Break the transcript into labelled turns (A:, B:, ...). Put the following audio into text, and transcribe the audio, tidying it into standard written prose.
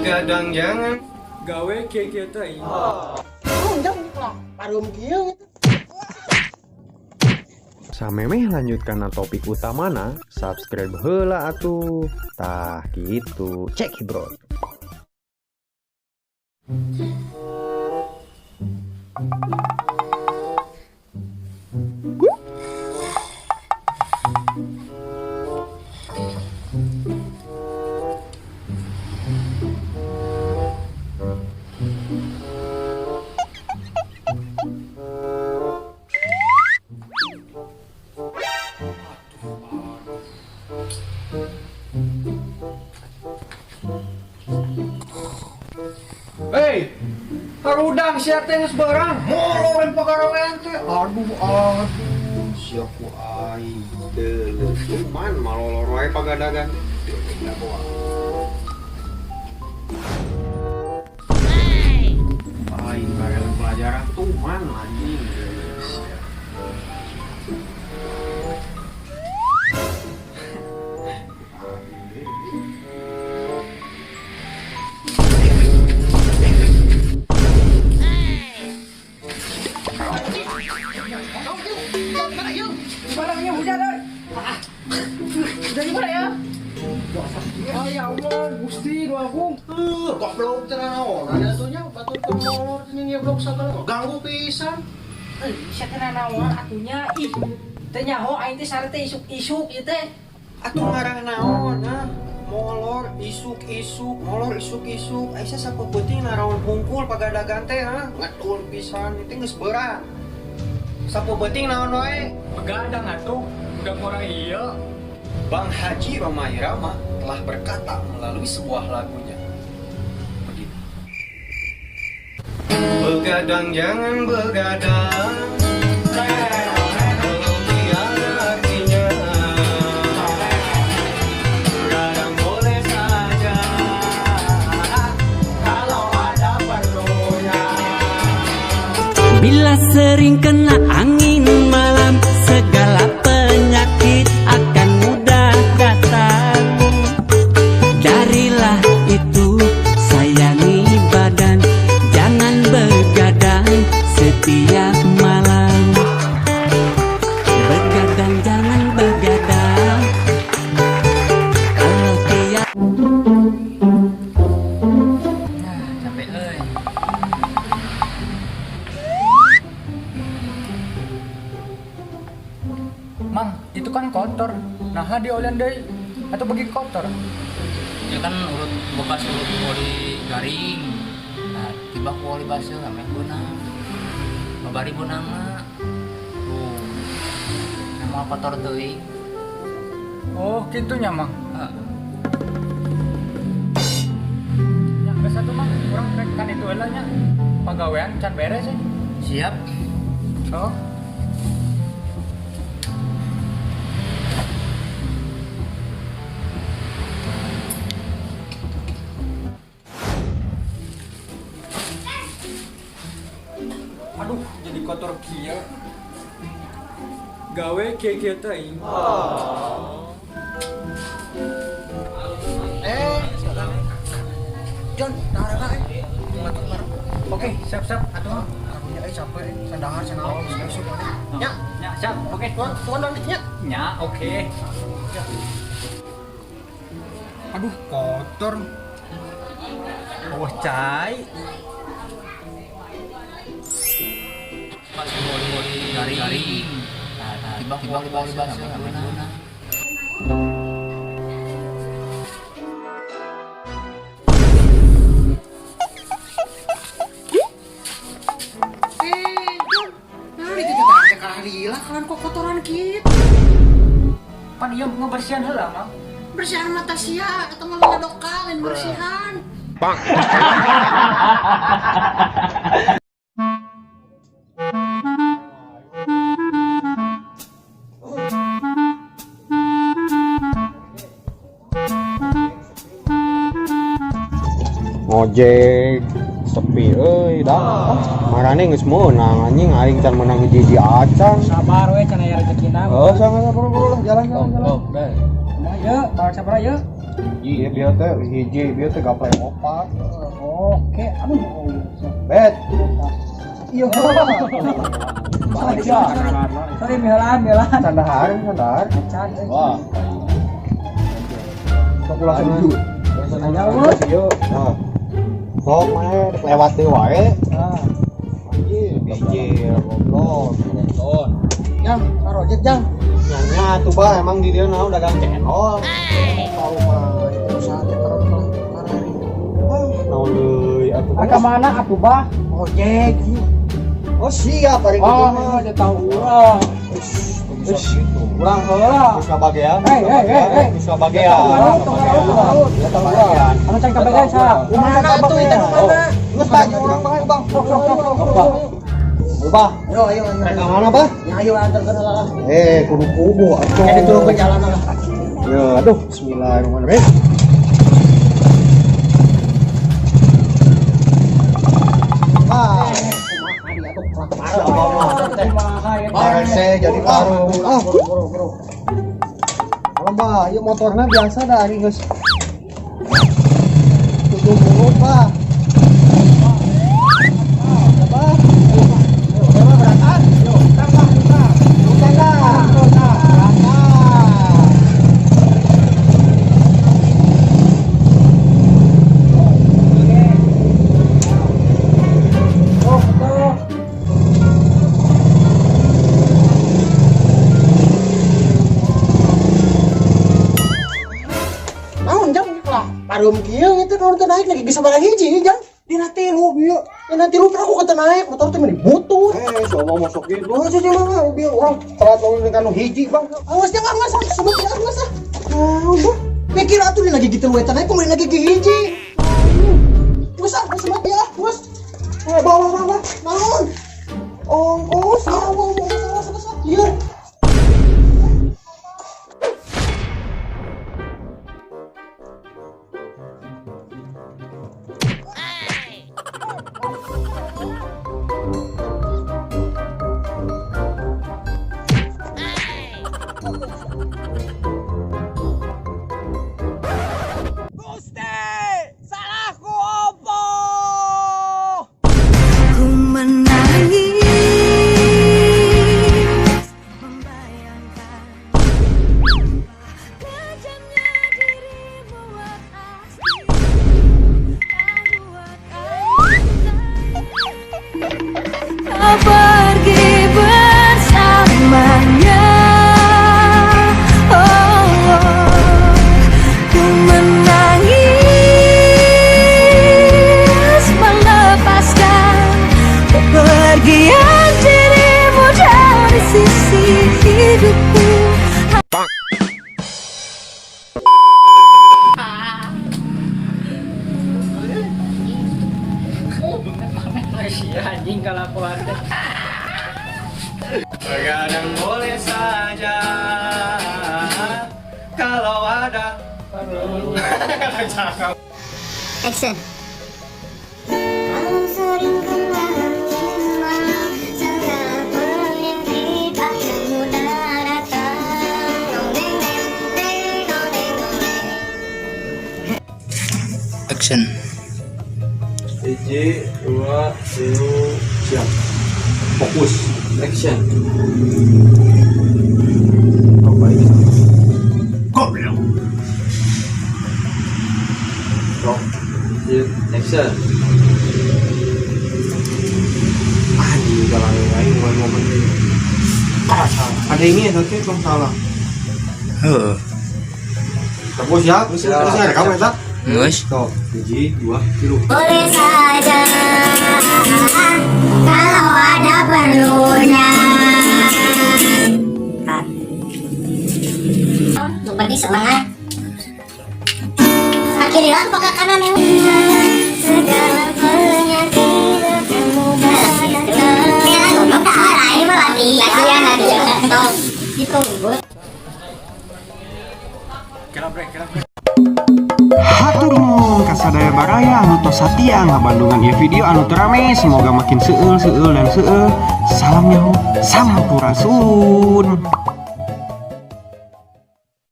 A: Begadang jangan
B: gawe kieu teh.
C: Samemeh lanjutkan topik utamana, subscribe heula atuh. Tah gitu, cek bro.
B: Hei, harudang sia teh geus barang. Molor pagawean teh. Aduh,
C: Sia ku aing deuleuh cuman malolor wae pagadagan. Aing bareng pelajaran tuman anjing.
B: barangnya hujan euy. Udah gimana ya? Ah ya Allah, Gusti doa aku.
A: goblok cenah naon ada atunya batur molor nya blok sagala ganggu pisan.
D: Bisa kena naon atunya ih teh nyaho aing teh sare teh isuk-isuk ieu teh
C: Atuh ngarang naon ha? Molor isuk-isuk, molor isuk-isuk. Aisyah sapeuting naraon hungkul pagadagan teh ha? Ngatul pisan itu geus beurang. Sapeuting naon wae?
B: Begadang atuh, udah kurang iya.
C: Bang Haji Roma Irama telah berkata melalui sebuah lagunya. Begini.
A: Begadang jangan begadang, belum tiada artinya. Begadang boleh saja kalau ada perlunya.
E: Bila sering kena angin malam, segala penyakit akan mudah datang. Darilah itu sayangi badan, jangan begadang setiap malam. Begadang jangan begadang, kalau tiap
D: capek euy.
B: Mang, itu kan kotor. Nah, diolehan deui atau bagi kotor.
F: Ya kan urut bekas urut poli garing. Nah, tiba poli baseuh ame beunang. Babari beunangna. Tuh. Emang kotor teuing.
B: Oh, kitunya, Mang.
F: Heeh.
B: Ya, geus atuh Mang, urang rek kan itu heula nya. Pagawean can beres ya.
F: Siap.
B: Oh. Aduh, jadi kotor kieu. Gawe kieu teh.
A: Jon, narana
B: Oke, siap-siap atuh Mang.
A: karunya capek sandahar sanaon esuk mana.
B: Ya, siap. Oke.
A: Tuan nya.
B: Ya, oke. Aduh, kotor. Oh, cai.
F: Pas poli garing. Nah, tiba poli baseuh ame beunang.
A: Kotoran kieu.
B: Pan ieu ngebersihan heula, Mang.
A: Bersihan mata sia atau ngadokal lain bersihan.
C: Ojek sepi euy dah. Marane geus meunang anjing aing can menang hiji acan.
D: Sabar we can aya rezekina.
C: Oh, sabar lah jalan.
D: Nah, yeuh, bawa sabar yeuh.
A: Iya biar teh hiji biar teh gaplay 4.
B: Oke, aduh.
A: Bet.
B: Iya.
A: Aja.
B: Sorry, mihalan.
A: Sandahar. Wah. Sok ulah setuju.
B: Nyawut.
A: Yuk. Nah. Sok mah lewat deui wae.
B: Nah,
A: Hiji goblok. Nonton.
B: Jang, sarojek Jang.
A: Nyanya tuh bah emang di dia naon dagang channel. Tahu mah usaha teh karon karari. Naon deui atuh.
B: Ka mana atuh bah? Ojek.
A: Oh siap hari
B: Oh,
A: gitu
B: mah udah tahu urang.
A: Urang heula. Geus kabagean.
B: Hei.
A: Geus kabagean.
B: Anu cek kabagean sa.
A: Kumaha atuh eta kumaha? Geus tanya urang bae Bang. Sok. Bah. Ayo. Rek mana bah?
B: Ya ayo antarkeun lah.
A: Kudu kubu atuh.
B: Jadi turun ke jalan lah.
A: Ya, aduh, bismillahirrahmanirrahim. Parese jadi parung. Kalau mah, yuk motornya biasa dari guys. Tutup mulut pak. Parum kieu itu orang teh naik lagi bisa barang hiji jang. Dina tilu bieu. Dina tilu pernah aku kata naik motor teh meni butuh. Coba masuk gitu. Oh jadi mah bieu orang telat ngomong kan hiji bang. Awas jangan mas, sebut jangan mas. Udah. Pikir atuh dina lagi gitu wetan naik kemudian lagi hiji. Terus aku semat ya, terus. Bawa. Naon? Ongkos ya, bawa. Iya.
G: Pergi bersamanya, ku menangis melepaskan kepergian dirimu dari sisi hidupku.
B: Anjing kelakuan teh.
C: Terkadang boleh saja kalau ada
G: Action. Kalau sering kenal segala penyakit akan mudah datang.
F: Action.
C: 1, 2, 3, siap. Fokus. Action. Apa ini? Goblok. Stop. Action. Anjing jalan lain momen ini. Ada ini ya nanti belum salah.
F: Heeh.
C: Fokus ya. Terus ada kamu ya.
F: Geus.
C: Stop. 1, 2, 3.
G: Boleh saja kalau ada perlunya. Berarti semangat. Akhirnya pakai kanan ya. Segala penyakit akan mudah datang. Ini mah latihan aja. Gitu, Bud.
C: Hatur nuhun ka sadaya baraya anu tos satia ngabandungan ieu video anu teu rame, semoga makin seueul dan seueul. Salam nyaho, salam purasun.